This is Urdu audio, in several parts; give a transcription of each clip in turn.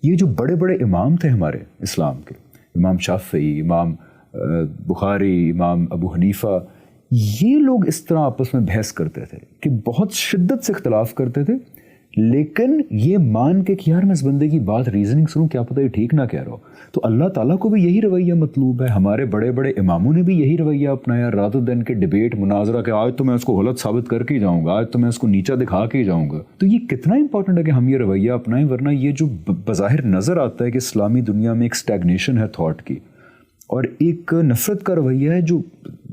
یہ جو بڑے بڑے امام تھے ہمارے اسلام کے، امام شافعی، امام بخاری، امام ابو حنیفہ، یہ لوگ اس طرح آپس میں بحث کرتے تھے کہ بہت شدت سے اختلاف کرتے تھے، لیکن یہ مان کے کہ یار میں اس بندے کی بات ریزننگ سنوں، کیا پتہ یہ ٹھیک نہ کہہ رہا ہو. تو اللہ تعالیٰ کو بھی یہی رویہ مطلوب ہے. ہمارے بڑے بڑے اماموں نے بھی یہی رویہ اپنایا، رات دن کے ڈبیٹ مناظرہ کہ آج تو میں اس کو غلط ثابت کر کے ہی جاؤں گا، آج تو میں اس کو نیچا دکھا کے ہی جاؤں گا. تو یہ کتنا امپورٹنٹ ہے کہ ہم یہ رویہ اپنائیں، ورنہ یہ جو بظاہر نظر آتا ہے کہ اسلامی دنیا میں ایک اسٹیگنیشن ہے تھاٹ کی اور ایک نفرت کا رویہ ہے، جو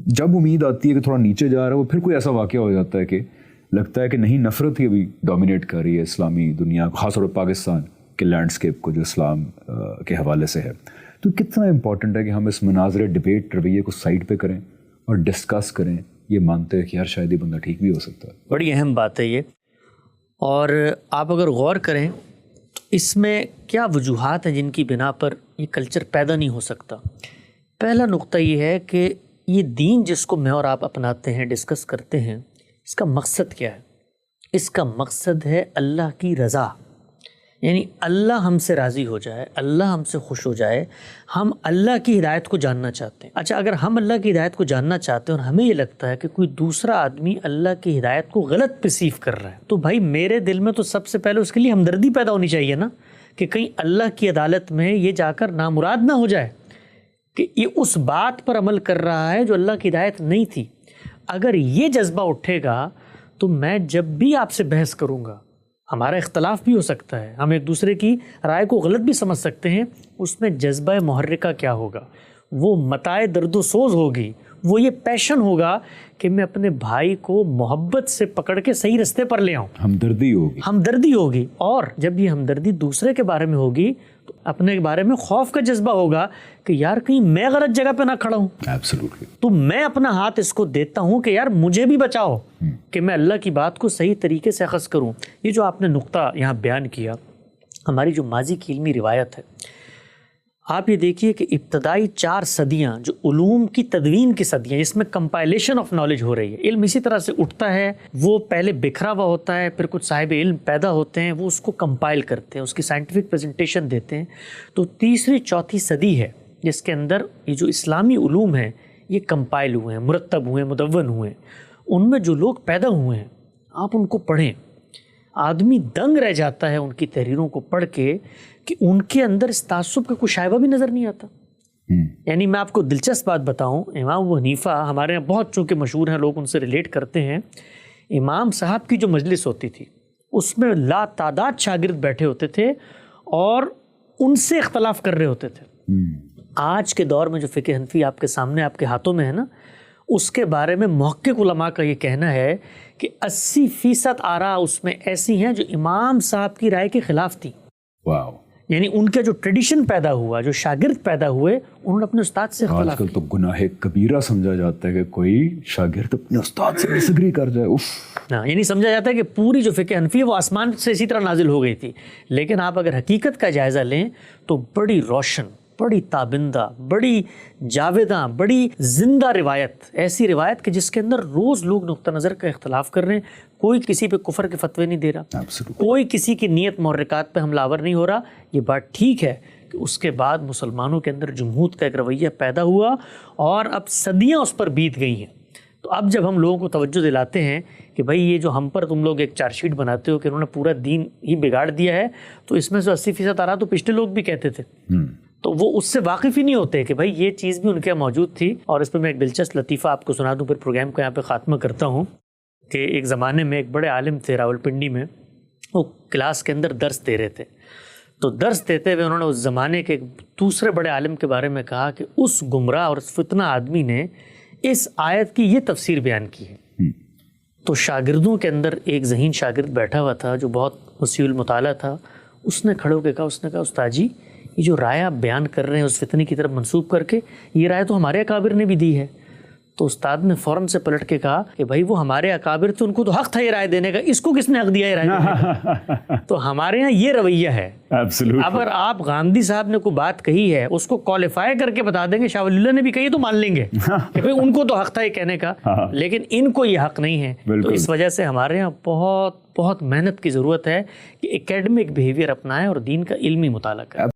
جب امید آتی ہے کہ تھوڑا نیچے جا رہا ہے وہ پھر کوئی ایسا واقعہ ہو جاتا ہے کہ لگتا ہے کہ نہیں، نفرت ہی ابھی ڈومینیٹ کر رہی ہے اسلامی دنیا، خاص طور پر پاکستان کے لینڈسکیپ کو جو اسلام کے حوالے سے ہے. تو کتنا امپورٹنٹ ہے کہ ہم اس مناظرے ڈبیٹ رویے کو سائڈ پہ کریں اور ڈسکس کریں، یہ مانتے ہیں کہ یار شاید یہ بندہ ٹھیک بھی ہو سکتا ہے. بڑی اہم بات ہے یہ. اور آپ اگر غور کریں تو اس میں کیا وجوہات ہیں جن کی بنا پر یہ کلچر پیدا نہیں ہو سکتا. پہلا نقطہ یہ ہے کہ یہ دین جس کو میں اور آپ اپناتے ہیں، ڈسکس کرتے ہیں، اس کا مقصد کیا ہے؟ اس کا مقصد ہے اللہ کی رضا، یعنی اللہ ہم سے راضی ہو جائے، اللہ ہم سے خوش ہو جائے. ہم اللہ کی ہدایت کو جاننا چاہتے ہیں. اچھا، اگر ہم اللہ کی ہدایت کو جاننا چاہتے ہیں اور ہمیں یہ لگتا ہے کہ کوئی دوسرا آدمی اللہ کی ہدایت کو غلط پرسیو کر رہا ہے، تو بھائی میرے دل میں تو سب سے پہلے اس کے لیے ہمدردی پیدا ہونی چاہیے نا، کہ کہیں اللہ کی عدالت میں یہ جا کر نامراد نہ ہو جائے کہ یہ اس بات پر عمل کر رہا ہے جو اللہ کی ہدایت نہیں تھی. اگر یہ جذبہ اٹھے گا تو میں جب بھی آپ سے بحث کروں گا، ہمارا اختلاف بھی ہو سکتا ہے، ہم ایک دوسرے کی رائے کو غلط بھی سمجھ سکتے ہیں، اس میں جذبہ محرکہ کیا ہوگا؟ وہ متاع درد و سوز ہوگی، وہ یہ پیشن ہوگا کہ میں اپنے بھائی کو محبت سے پکڑ کے صحیح رستے پر لے آؤں. ہمدردی ہوگی. اور جب یہ ہمدردی دوسرے کے بارے میں ہوگی تو اپنے بارے میں خوف کا جذبہ ہوگا کہ یار کہیں میں غلط جگہ پہ نہ کھڑا ہوں. Absolutely. تو میں اپنا ہاتھ اس کو دیتا ہوں کہ یار مجھے بھی بچاؤ کہ میں اللہ کی بات کو صحیح طریقے سے اخذ کروں. یہ جو آپ نے نقطہ یہاں بیان کیا، ہماری جو ماضی کی علمی روایت ہے، آپ یہ دیکھیے کہ ابتدائی 4 صدیاں جو علوم کی تدوین کی صدیاں، اس میں کمپائلیشن آف نالج ہو رہی ہے. علم اسی طرح سے اٹھتا ہے، وہ پہلے بکھرا ہوا ہوتا ہے، پھر کچھ صاحب علم پیدا ہوتے ہیں، وہ اس کو کمپائل کرتے ہیں، اس کی سائنٹیفک پریزنٹیشن دیتے ہیں. تو تیسری چوتھی صدی ہے جس کے اندر یہ جو اسلامی علوم ہیں یہ کمپائل ہوئے ہیں، مرتب ہوئے ہیں، مدون ہوئے ہیں. ان میں جو لوگ پیدا ہوئے ہیں آپ ان کو پڑھیں، آدمی دنگ رہ جاتا ہے ان کی تحریروں کو پڑھ کے کہ ان کے اندر اس تعصب کا کوئی شائبہ بھی نظر نہیں آتا. یعنی میں آپ کو دلچسپ بات بتاؤں، امام ابو حنیفہ ہمارے یہاں بہت چونکہ مشہور ہیں، لوگ ان سے ریلیٹ کرتے ہیں. امام صاحب کی جو مجلس ہوتی تھی اس میں لا تعداد شاگرد بیٹھے ہوتے تھے اور ان سے اختلاف کر رہے ہوتے تھے. آج کے دور میں جو فقہ حنفی آپ کے سامنے آپ کے ہاتھوں میں ہے نا، اس کے بارے میں محقق علماء کا یہ کہنا ہے کہ 80% آراء اس میں ایسی ہیں جو امام صاحب کی رائے کے خلاف تھی. واو. یعنی ان کا جو ٹریڈیشن پیدا ہوا، جو شاگرد پیدا ہوئے، انہوں نے اپنے استاد سے اختلاف کیا. آج کل تو گناہ کبیرہ سمجھا جاتا ہے کہ کوئی شاگرد اپنے استاد سے ڈس ایگری کر جائے. یعنی سمجھا جاتا ہے کہ پوری جو فقہ حنفی ہے وہ آسمان سے اسی طرح نازل ہو گئی تھی. لیکن آپ اگر حقیقت کا جائزہ لیں تو بڑی روشن، بڑی تابندہ، بڑی جاویداں، بڑی زندہ روایت، ایسی روایت کہ جس کے اندر روز لوگ نقطہ نظر کا اختلاف کر رہے ہیں. کوئی کسی پہ کفر کے فتوے نہیں دے رہا، کوئی کسی کی نیت محرکات پہ حملہ آور نہیں ہو رہا. یہ بات ٹھیک ہے کہ اس کے بعد مسلمانوں کے اندر جمہود کا ایک رویہ پیدا ہوا اور اب صدیاں اس پر بیت گئی ہیں. تو اب جب ہم لوگوں کو توجہ دلاتے ہیں کہ بھائی یہ جو ہم پر تم لوگ ایک چارج شیٹ بناتے ہو کہ انہوں نے پورا دین ہی بگاڑ دیا ہے، تو اس میں سے 80% آ رہا تو پچھلے لوگ بھی کہتے تھے، تو وہ اس سے واقف ہی نہیں ہوتے کہ بھائی یہ چیز بھی ان کے یہاں موجود تھی. اور اس پہ میں ایک دلچسپ لطیفہ آپ کو سنا دوں، پھر پروگرام کو یہاں پہ خاتمہ کرتا ہوں. کہ ایک زمانے میں ایک بڑے عالم تھے راولپنڈی میں، وہ کلاس کے اندر درس دے رہے تھے. تو درس دیتے ہوئے انہوں نے اس زمانے کے ایک دوسرے بڑے عالم کے بارے میں کہا کہ اس گمراہ اور اس فتنہ آدمی نے اس آیت کی یہ تفسیر بیان کی ہے. تو شاگردوں کے اندر ایک ذہین شاگرد بیٹھا ہوا تھا جو بہت وسیع المطالعہ تھا. اس نے کھڑے ہو کے کہا، اس نے کہا استاد جی یہ جو رائے آپ بیان کر رہے ہیں اس فتنے کی طرف منسوب کر کے، یہ رائے تو ہمارے اکابر نے بھی دی ہے. تو استاد نے فوراً سے پلٹ کے کہا کہ بھائی وہ ہمارے اکابر تھے، ان کو تو حق تھا یہ رائے دینے کا، اس کو کس نے حق دیا یہ رائے دینے کا؟ تو ہمارے یہاں یہ رویہ ہے. اگر آپ گاندھی صاحب نے کوئی بات کہی ہے اس کو کوالیفائی کر کے بتا دیں گے شاہ ولی اللہ نے بھی کہی تو مان لیں گے کہ بھائی ان کو تو حق تھا یہ کہنے کا، لیکن ان کو یہ حق نہیں ہے. تو اس وجہ سے ہمارے یہاں بہت محنت کی ضرورت ہے کہ اکیڈمک بیہیویئر اپنائیں اور دین کا علمی مطالعہ کریں.